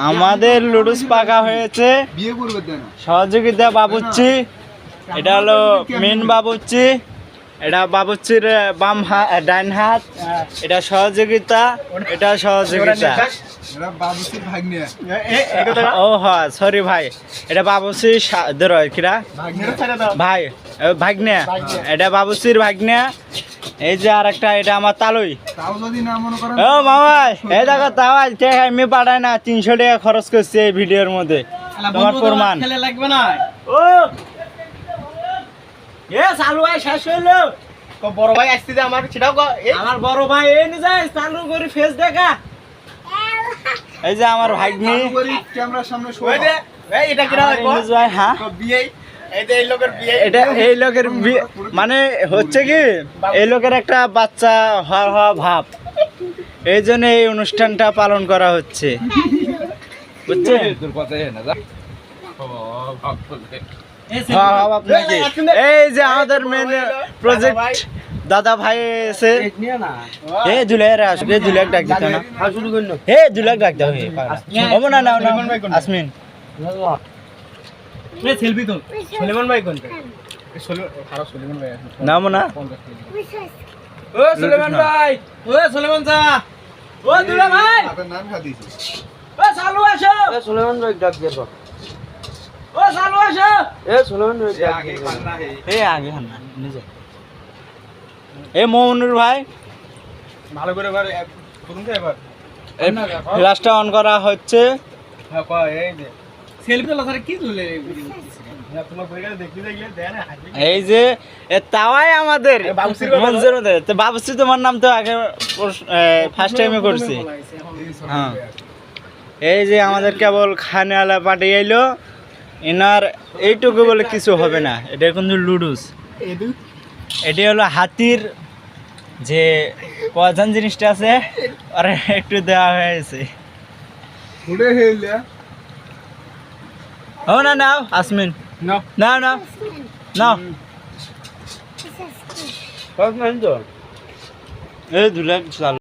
আমাদের লুডুস পাকা হয়েছে। সহযোগিতা বাবুচ্চি, এটা হলো মেন বাবুচ্চি, এটা বাবুচ্চির বাম হাত ডাইন হাত, এটা সহযোগিতা, এটা সহযোগিতা। ও হ্যাঁ সরি ভাই, এটা বাবুচির কিরা ভাই ভাগ্নে, এটা বাবুচির ভাগ্নে। এই যে আর একটা, এটা আমার তালুই। ও মামা এই দেখো তাও আমি পাঠাই না, 300 টাকা খরচ করছি এই ভিডিওর মধ্যে, তোমার প্রমাণ। ও এ চালু ভাই শেষ হইলো, বড় ভাই আসছে যে আমার সেটাও আমার বড় ভাই এই নি যায় চালু করে ফেস দেখা। এই যে আমার ভাগ্নি ক্যামেরার সামনে শো দে। এই এটা কি হয় হ্যাঁ বিয়ে, এই যে এই লোকের বিয়ে, এটা এই লোকের মানে হচ্ছে কি এই লোকের একটা বাচ্চা হওয়া ভাব, এই জন্য এই অনুষ্ঠানটা পালন করা হচ্ছে, বুঝছেন? এই যে আমাদের মেন প্রজেক্ট দাদা ভাই এসে হে দুলের আসবে, দুলেক ডাক দিতে না, হে দুলেক ডাক দাও, হে ওমন না না আসমিন এ সেলফি তো সুলেমান ভাই কোনটা? সুলেমান ভাই নাম না। ও সুলেমান ভাই, ও সুলেমান সা, ও দুলা ভাই আপনার নাম খা দিছি। ও চালু আসো, এ সুলেমান ভাই ডাক দে, ও চালু আসো, এ সুলেমান ভাই ডাক দে, এ আগে হান না নিজে। এ মৌনুর ভাই ভালো করে এবার করুন তো এবার ফ্ল্যাশটা অন করা হচ্ছে। হ্যাঁ কই এই যে সেলফি তোলা স্যার কি তুলে তোমার কই গেলে দেখতে দেখলে দেন। এই যে তাওয়াই আমাদের মঞ্জুর মধ্যে তো বাবুসি, তোমার নাম তো আগে ফার্স্ট টাইমে করছি। হ্যাঁ এই যে আমাদের কেবল খানেওয়ালা পার্টি এলো, এনার এইটুকু বলে কিছু হবে না, এটা কিন্তু লুডুস। এটি হলো হাতির যে পয়জন জিনিসটা আছে আর একটু দেওয়া হয়েছে। ও না নাও আসমিন, নাও নাও নাও নাও, এই দুলেক চাল।